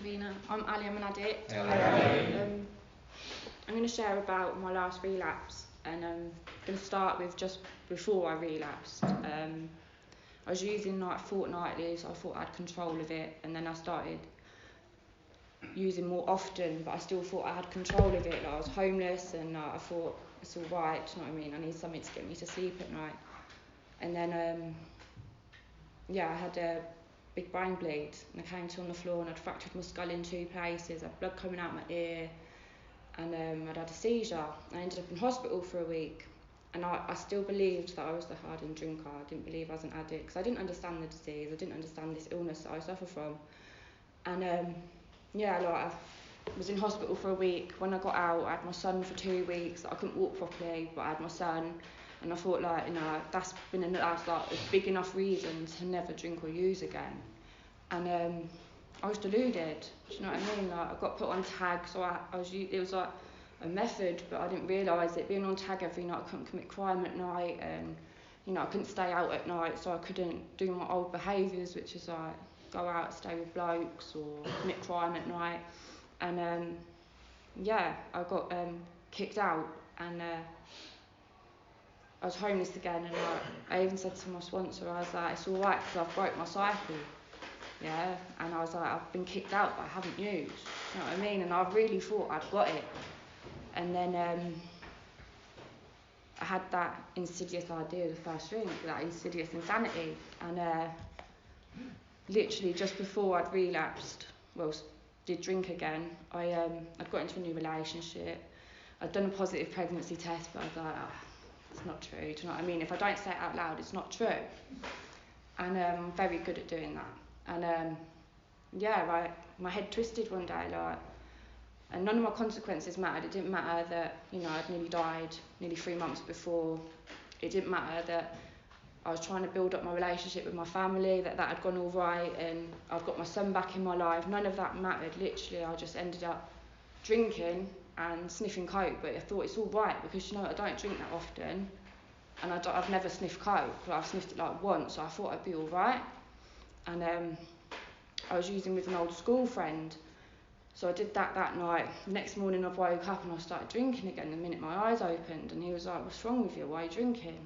Davina. I'm Ali, I'm an addict. Hello. I'm going to share about my last relapse, and I'm going to start with just before I relapsed. I was using like fortnightly, so I thought I had control of it, and then I started using more often, but I still thought I had control of it. Like, I was homeless, and I thought it's all right, do you know what I mean? I need something to get me to sleep at night. And then, I had a big brain bleed, and I came to on the floor, and I'd fractured my skull in 2 places, I had blood coming out my ear, and I'd had a seizure. I ended up in hospital for a week, and I still believed that I was the hardened drinker. I didn't believe I was an addict, because I didn't understand the disease, I didn't understand this illness that I suffer from. And I was in hospital for a week. When I got out, I had my son for 2 weeks. I couldn't walk properly, but I had my son, and I thought, that's a big enough reason to never drink or use again. And I was deluded, do you know what I mean? Like, I got put on tag, so it was like a method, but I didn't realise it. Being on tag every night, I couldn't commit crime at night, and I couldn't stay out at night, so I couldn't do my old behaviours, which is like go out, stay with blokes, or commit crime at night. And I got kicked out, and I was homeless again, and I even said to my sponsor, I was like, it's all right because I've broke my cycle, yeah, and I was like, I've been kicked out but I haven't used, you know what I mean? And I really thought I'd got it, and then I had that insidious idea of the first drink, that insidious insanity, and literally just before I'd relapsed, did drink again, I'd got into a new relationship. I'd done a positive pregnancy test, but I was like, it's not true, do you know what I mean? If I don't say it out loud, it's not true. And I'm very good at doing that. And my head twisted one day, and none of my consequences mattered. It didn't matter that, I'd nearly died nearly 3 months before. It didn't matter that I was trying to build up my relationship with my family, that had gone all right, and I've got my son back in my life. None of that mattered. Literally, I just ended up drinking and sniffing coke, but I thought it's all right because, I don't drink that often, and I've never sniffed coke, but I've sniffed it like once, so I thought I'd be all right. And I was using with an old school friend, so I did that night. Next morning I woke up and I started drinking again the minute my eyes opened, and he was like, what's wrong with you, why are you drinking?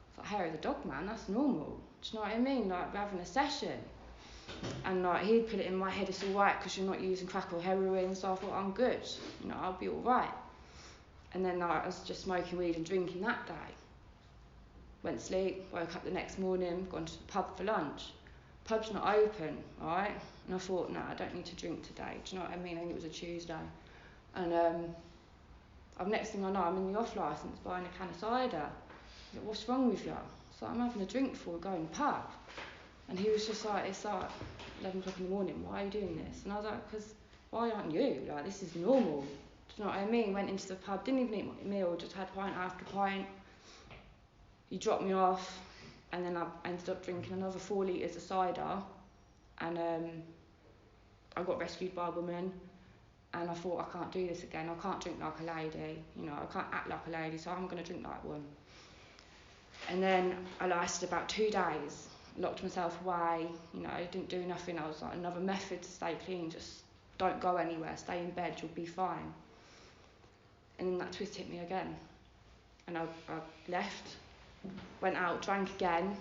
It's like, hair of the dog, man, that's normal, do you know what I mean? Like, we're having a session. And he'd put it in my head, it's all right because you're not using crack or heroin, so I thought, I'm good, I'll be all right. And then I was just smoking weed and drinking that day. Went to sleep, woke up the next morning, gone to the pub for lunch. Pub's not open, alright? And I thought, no, I don't need to drink today, do you know what I mean? I think it was a Tuesday. And next thing I know, I'm in the off licence buying a can of cider. He's like, what's wrong with you? It's like, I'm having a drink before we go in the pub. And he was just like, it's like 11 o'clock in the morning, why are you doing this? And I was like, because why aren't you? Like, this is normal. Do you know what I mean? Went into the pub, didn't even eat my meal, just had pint after pint. He dropped me off, and then I ended up drinking another 4 litres of cider. And I got rescued by a woman, and I thought, I can't do this again. I can't drink like a lady, I can't act like a lady, so I'm going to drink like one. And then I lasted about 2 days. Locked myself away, didn't do nothing. I was like, another method to stay clean, just don't go anywhere, stay in bed, you'll be fine. And then that twist hit me again, and I left, went out, drank again,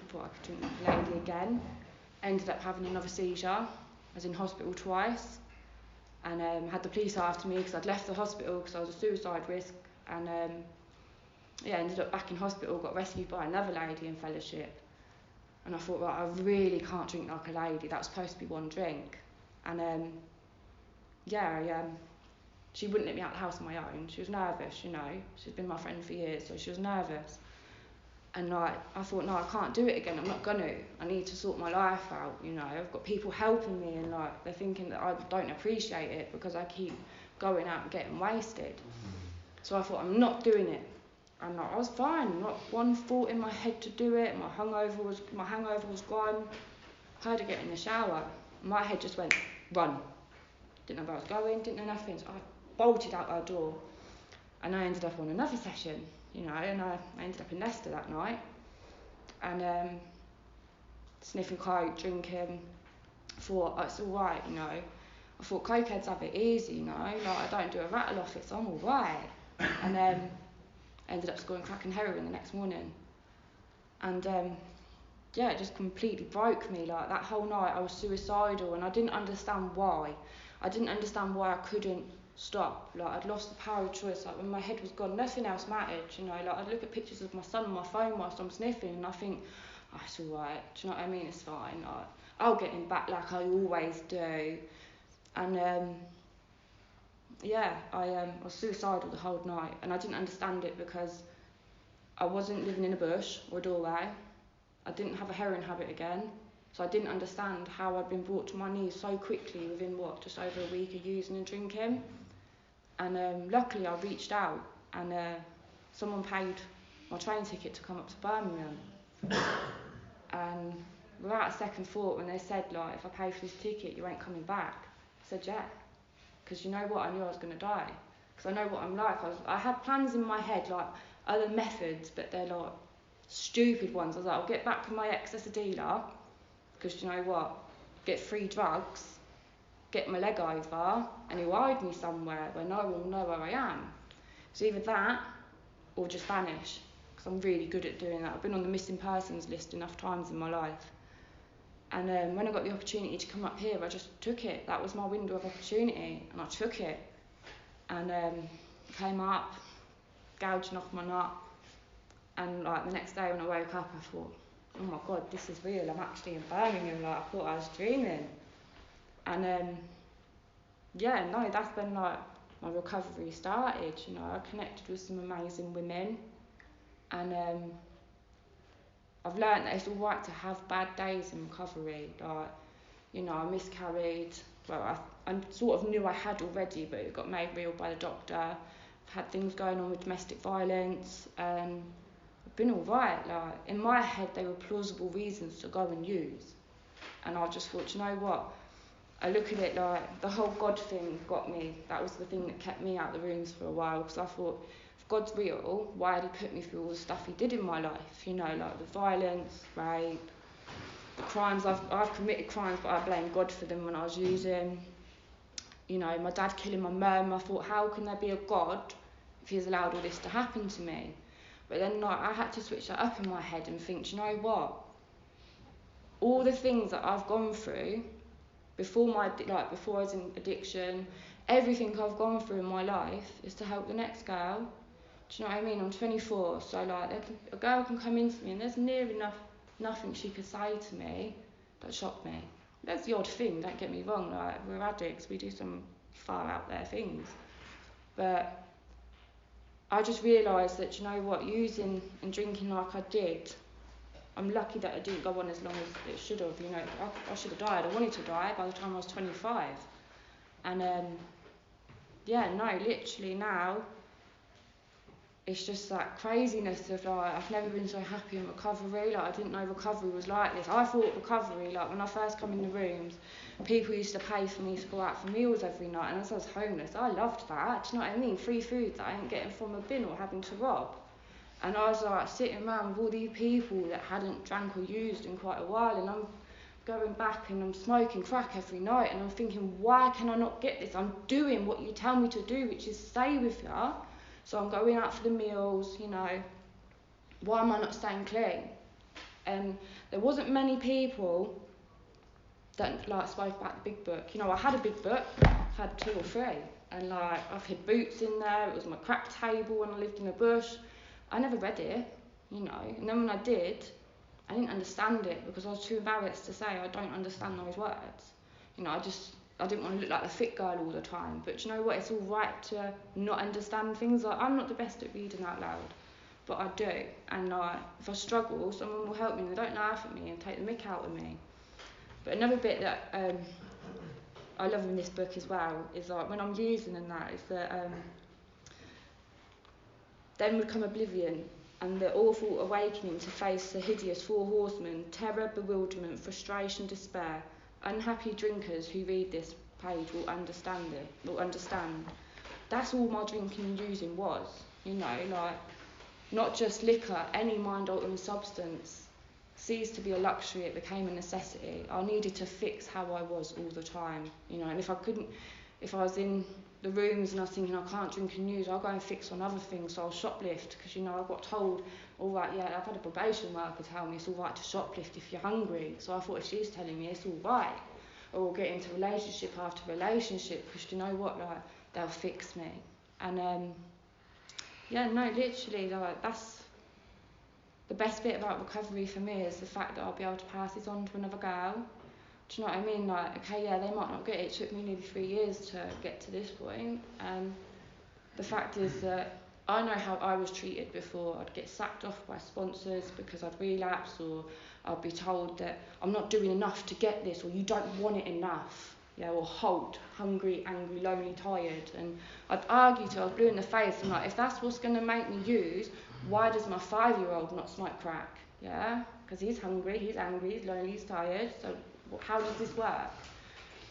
thought I could drink like a lady again, ended up having another seizure. I was in hospital twice, and had the police after me because I'd left the hospital because I was a suicide risk, and ended up back in hospital, got rescued by another lady in fellowship. And I thought, right, I really can't drink like a lady. That was supposed to be one drink. And she wouldn't let me out the house on my own. She was nervous, She's been my friend for years, so she was nervous. And I thought, no, I can't do it again. I'm not gonna. I need to sort my life out, I've got people helping me, and they're thinking that I don't appreciate it because I keep going out and getting wasted. So I thought, I'm not doing it. And I was fine, not one thought in my head to do it. My hangover was gone. I had to get in the shower. My head just went, run. Didn't know where I was going, didn't know nothing. So I bolted out our door. And I ended up on another session, and I ended up in Leicester that night. And sniffing coke, drinking, thought, oh, it's all right, I thought cokeheads have it easy, you know, like I don't do a rattle off it, so I'm alright. And ended up scoring crack and heroin the next morning. And yeah, it just completely broke me. Like that whole night I was suicidal, and I didn't understand why. I didn't understand why I couldn't stop. Like I'd lost the power of choice. Like when my head was gone, nothing else mattered, you know. Like I'd look at pictures of my son on my phone whilst I'm sniffing, and I think, oh, it's alright, do you know what I mean? It's fine. Like, I'll get him back like I always do. And yeah, I was suicidal the whole night, and I didn't understand it because I wasn't living in a bush or a doorway. I didn't have a heroin habit again, so I didn't understand how I'd been brought to my knees so quickly within just over a week of using and drinking. And luckily I reached out, and someone paid my train ticket to come up to Birmingham. And without a second thought, when they said, like, if I pay for this ticket, you ain't coming back, I said yeah, because you know what, I knew I was going to die, because I know what I'm like. I had plans in my head, like other methods, but they're like stupid ones. I was like, I'll get back with my ex as a dealer, because you know what, get free drugs, get my leg over, and he'll hide me somewhere where no one will know where I am. It's either that or just vanish, because I'm really good at doing that. I've been on the missing persons list enough times in my life. And when I got the opportunity to come up here, I just took it. That was my window of opportunity, and I took it. And came up, gouging off my nut. And like the next day when I woke up, I thought, oh my God, this is real. I'm actually in Birmingham. Like I thought I was dreaming. And yeah, no, that's when like my recovery started. You know, I connected with some amazing women, and I've learned that it's all right to have bad days in recovery. Like, you know, I miscarried. Well, I sort of knew I had already, but it got made real by the doctor. I've had things going on with domestic violence. I've been all right. Like, in my head, they were plausible reasons to go and use. And I just thought, you know what? I look at it like the whole God thing got me. That was the thing that kept me out of the rooms for a while, because I thought, if God's real, why did he put me through all the stuff he did in my life? You know, like the violence, rape, the crimes. I've committed crimes, but I blame God for them when I was using. You know, my dad killing my mum. I thought, how can there be a God if he's allowed all this to happen to me? But then like, I had to switch that up in my head and think, do you know what? All the things that I've gone through before I was in addiction, everything I've gone through in my life is to help the next girl. Do you know what I mean? I'm 24, so like a girl can come into me and there's near enough nothing she could say to me that shocked me. There's the odd thing, don't get me wrong, like we're addicts, we do some far out there things. But I just realised that, you know what, using and drinking like I did, I'm lucky that I didn't go on as long as it should have. You know, I should have died. I wanted to die by the time I was 25. And yeah, no, literally now, it's just that craziness of like, I've never been so happy in recovery. Like, I didn't know recovery was like this. I thought recovery, like when I first come in the rooms, people used to pay for me to go out for meals every night, and as I was homeless, I loved that. Do you know what I mean? Free food that I ain't getting from a bin or having to rob. And I was like sitting around with all these people that hadn't drank or used in quite a while, and I'm going back and I'm smoking crack every night, and I'm thinking, why can I not get this? I'm doing what you tell me to do, which is stay with you. So I'm going out for the meals, you know. Why am I not staying clean? And there wasn't many people that like spoke about the big book. You know, I had a big book, had 2 or 3, and like I've hid boots in there. It was my crack table when I lived in a bush. I never read it, you know, and then when I did, I didn't understand it because I was too embarrassed to say I don't understand those words. You know, I didn't want to look like the fit girl all the time, but you know what, it's all right to not understand things. Like, I'm not the best at reading out loud, but I do, and like, if I struggle, someone will help me, and they don't laugh at me and take the mick out of me. But another bit that I love in this book as well is like, when I'm using and that, is that then would come oblivion and the awful awakening to face the hideous 4 horsemen: terror, bewilderment, frustration, despair. Unhappy drinkers who read this page will understand. That's all my drinking and using was, you know, like not just liquor, any mind-altering substance. ceased to be a luxury, it became a necessity. I needed to fix how I was all the time, you know, and if I was in the rooms and I was thinking I can't drink and use, I'll go and fix on other things, so I'll shoplift, because, you know, I got told, all right, yeah, I've had a probation worker tell me it's all right to shoplift if you're hungry, so I thought if she's telling me it's all right, or we'll get into relationship after relationship, because you know what, like, they'll fix me. And yeah, no, literally, like, that's the best bit about recovery for me, is the fact that I'll be able to pass this on to another girl. Do you know what I mean? Like, okay, yeah, they might not get it. It took me nearly 3 years to get to this point. The fact is that I know how I was treated before. I'd get sacked off by sponsors because I'd relapse, or I'd be told that I'm not doing enough to get this, or you don't want it enough. Yeah, or halt, hungry, angry, lonely, tired. And I'd argue till I was blue in the face. And like, if that's what's going to make me use, why does my 5-year-old not smoke crack? Yeah, because he's hungry, he's angry, he's lonely, he's tired. So how does this work?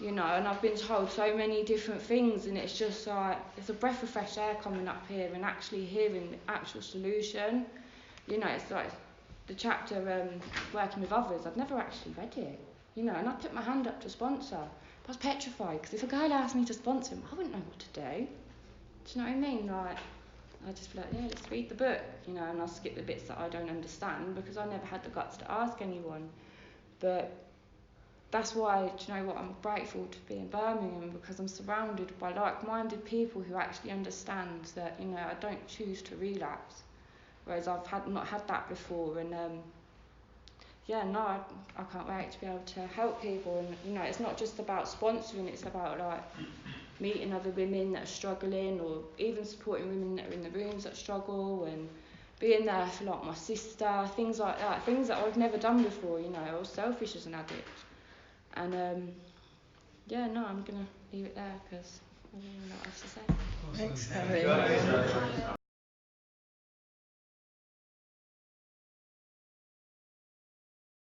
You know, and I've been told so many different things, and it's just like, it's a breath of fresh air coming up here and actually hearing the actual solution. You know, it's like the chapter working with others, I'd never actually read it. You know, and I put my hand up to sponsor. I was petrified, because if a guy asked me to sponsor him, I wouldn't know what to do. Do you know what I mean? Like, I'd just be like, yeah, let's read the book, you know, and I'll skip the bits that I don't understand, because I never had the guts to ask anyone. But that's why, do you know what, I'm grateful to be in Birmingham, because I'm surrounded by like-minded people who actually understand that, you know, I don't choose to relapse, whereas I've not had that before. And yeah, no, I can't wait to be able to help people. And, you know, it's not just about sponsoring, it's about, like, meeting other women that are struggling, or even supporting women that are in the rooms that struggle, and being there for, like, my sister, things like that, things that I've never done before. You know, I was selfish as an addict. And yeah, no, I'm going to leave it there, because I don't know what else to say. Thanks, Harry.